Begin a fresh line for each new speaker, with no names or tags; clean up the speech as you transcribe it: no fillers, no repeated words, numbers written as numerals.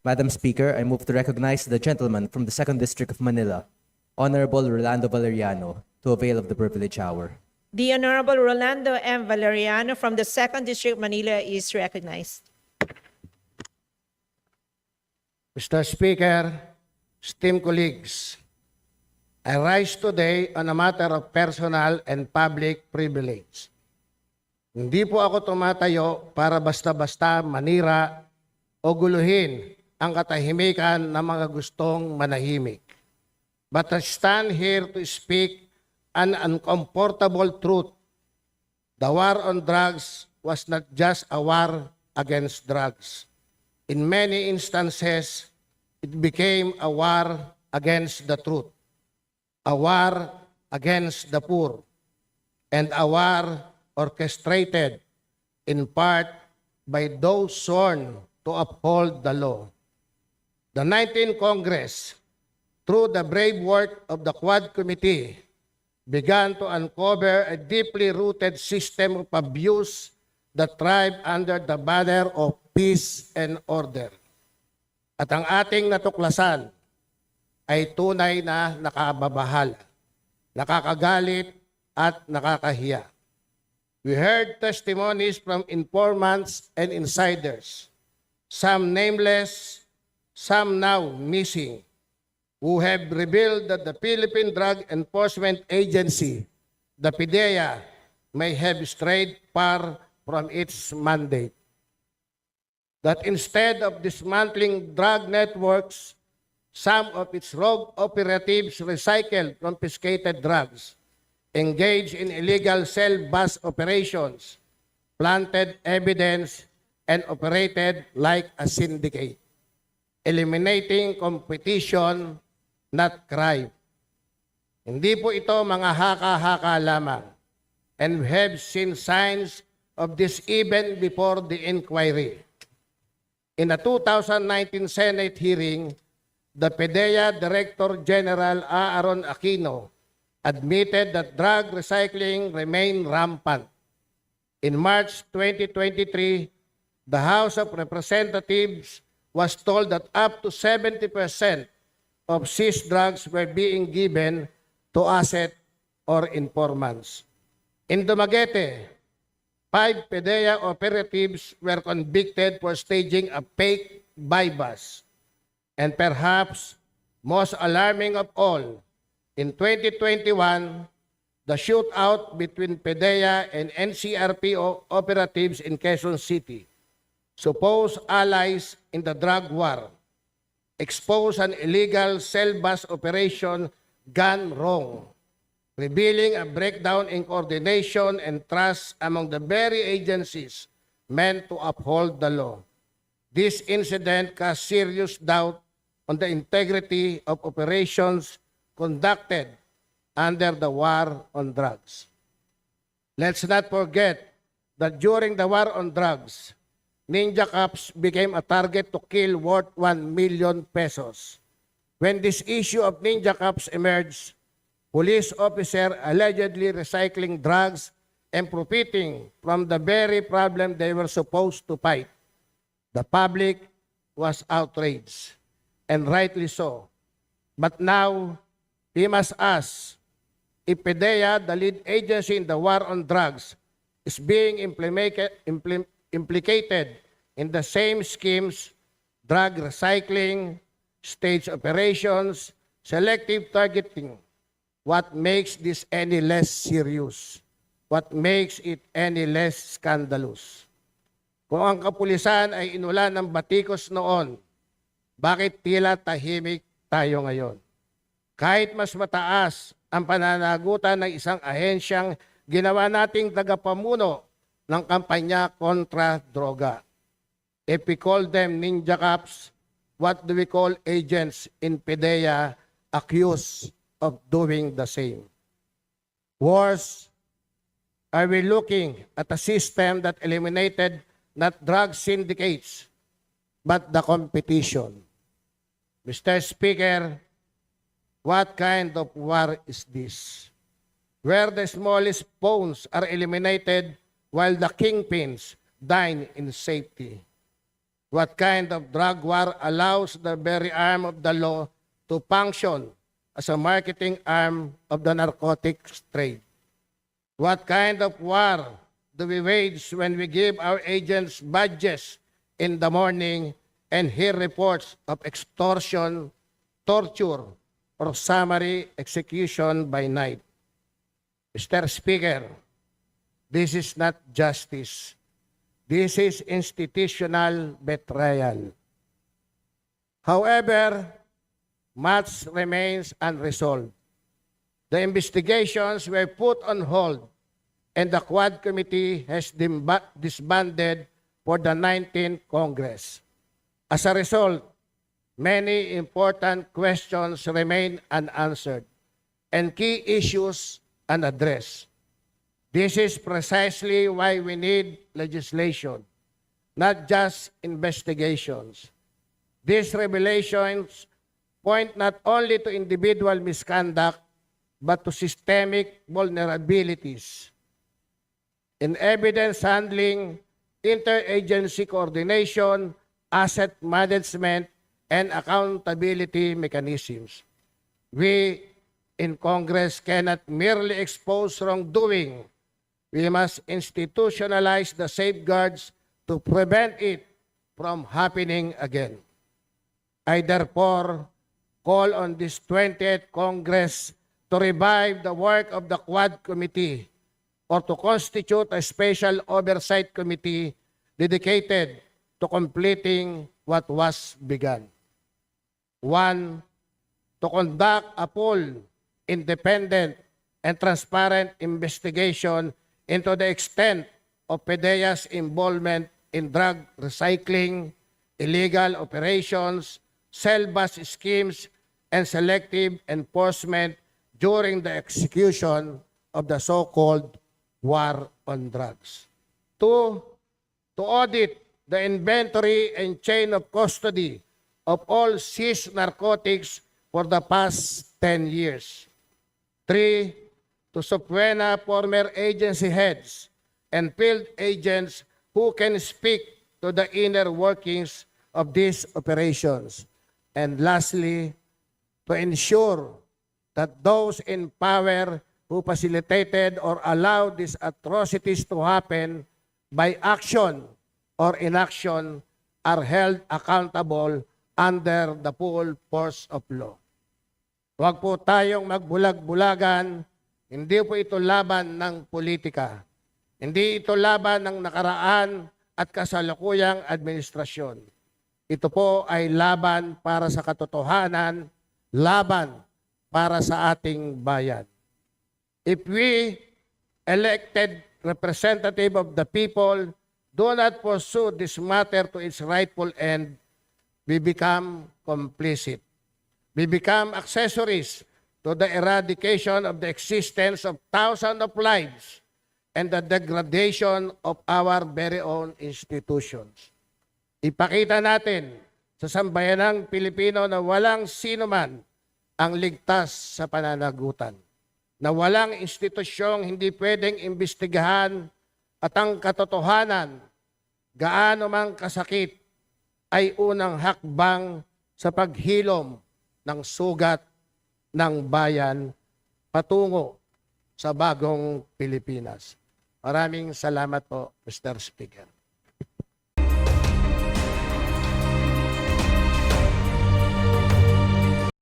Madam Speaker, I move to recognize the gentleman from the 2nd District of Manila, Honorable Rolando Valeriano, to avail of the privilege hour.
The Honorable Rolando M. Valeriano from the 2nd District, Manila is recognized.
Mr. Speaker, esteemed colleagues, I rise today on a matter of personal and public privilege. Hindi po ako tumatayo para basta-basta manira o guluhin ang katahimikan ng mga gustong manahimik. But I stand here to speak an uncomfortable truth. The war on drugs was not just a war against drugs. In many instances, it became a war against the truth, a war against the poor, and a war orchestrated in part by those sworn to uphold the law. The 19th Congress, through the brave work of the Quad Committee, began to uncover a deeply rooted system of abuse that thrived under the banner of peace and order. At ang ating natuklasan ay tunay na nakababahala, nakakagalit at nakakahiya. We heard testimonies from informants and insiders, some nameless, some now missing, who have revealed that the Philippine Drug Enforcement Agency, the PDEA, may have strayed far from its mandate. That instead of dismantling drug networks, some of its rogue operatives recycled confiscated drugs, engaged in illegal cell bus operations, planted evidence, and operated like a syndicate, eliminating competition, not crime. Hindi po ito mga haka-haka lamang, and we have seen signs of this even before the inquiry. In a 2019 Senate hearing, the PDEA Director General Aaron Aquino admitted that drug recycling remained rampant. In March 2023, the House of Representatives was told that up to 70% of seized drugs were being given to asset or informants. In Dumaguete, 5 PDEA operatives were convicted for staging a fake buy-bust. And perhaps most alarming of all, in 2021, the shootout between PDEA and NCRP operatives in Quezon City, supposed allies in the drug war, exposed an illegal cell bus operation gone wrong, revealing a breakdown in coordination and trust among the very agencies meant to uphold the law. This incident cast serious doubt on the integrity of operations conducted under the war on drugs. Let's not forget that during the war on drugs, Ninja Cups became a target to kill worth 1 million pesos. When this issue of Ninja Cups emerged, police officers allegedly recycling drugs and profiting from the very problem they were supposed to fight. The public was outraged, and rightly so. But now, we must ask if PDEA, the lead agency in the war on drugs, is being implicated in the same schemes, drug recycling, stage operations, selective targeting. What makes this any less serious? What makes it any less scandalous? Kung ang kapulisan ay inulan ng batikos noon, bakit tila tahimik tayo ngayon? Kahit mas mataas ang pananagutan ng isang ahensyang ginawa nating tagapamuno ng kampanya kontra droga. If we call them Ninja Cups, what do we call agents in PDEA accused of doing the same? Worse, are we looking at a system that eliminated not drug syndicates, but the competition? Mr. Speaker, what kind of war is this? Where the smallest pawns are eliminated while the kingpins dine in safety. what kind of drug war allows the very arm of the law to function as a marketing arm of the narcotics trade? What kind of war do we wage when we give our agents badges in the morning and hear reports of extortion, torture, or summary execution by night? Mr. Speaker, this is not justice. This is institutional betrayal. However, much remains unresolved. The investigations were put on hold, and the Quad Committee has disbanded for the 19th Congress. As a result, many important questions remain unanswered and key issues unaddressed. This is precisely why we need legislation, not just investigations. These revelations point not only to individual misconduct, but to systemic vulnerabilities in evidence handling, interagency coordination, asset management, and accountability mechanisms. We in Congress cannot merely expose wrongdoing. We must institutionalize the safeguards to prevent it from happening again. I therefore call on this 20th Congress to revive the work of the Quad Committee or to constitute a special oversight committee dedicated to completing what was begun. 1. To conduct a full, independent, and transparent investigation into the extent of PDEA's involvement in drug recycling, illegal operations, cell bus schemes, and selective enforcement during the execution of the so-called war on drugs. 2. To audit the inventory and chain of custody of all seized narcotics for the past 10 years. 3. To subpoena former agency heads and field agents who can speak to the inner workings of these operations. And lastly, to ensure that those in power who facilitated or allowed these atrocities to happen by action or inaction are held accountable under the full force of law. Huwag po tayong magbulag-bulagan. Hindi po ito laban ng politika. Hindi ito laban ng nakaraan at kasalukuyang administrasyon. Ito po ay laban para sa katotohanan, laban para sa ating bayan. If we, elected representative of the people, do not pursue this matter to its rightful end, we become complicit. We become accessories to the eradication of the existence of thousands of lives and the degradation of our very own institutions. Ipakita natin sa sambayanang Pilipino na walang sino man ang ligtas sa pananagutan, na walang institusyong hindi pwedeng imbestigahan at ang katotohanan, gaano mang kasakit, ay unang hakbang sa paghilom ng sugat ng bayan patungo sa bagong Pilipinas. Maraming salamat po, Mr. Speaker.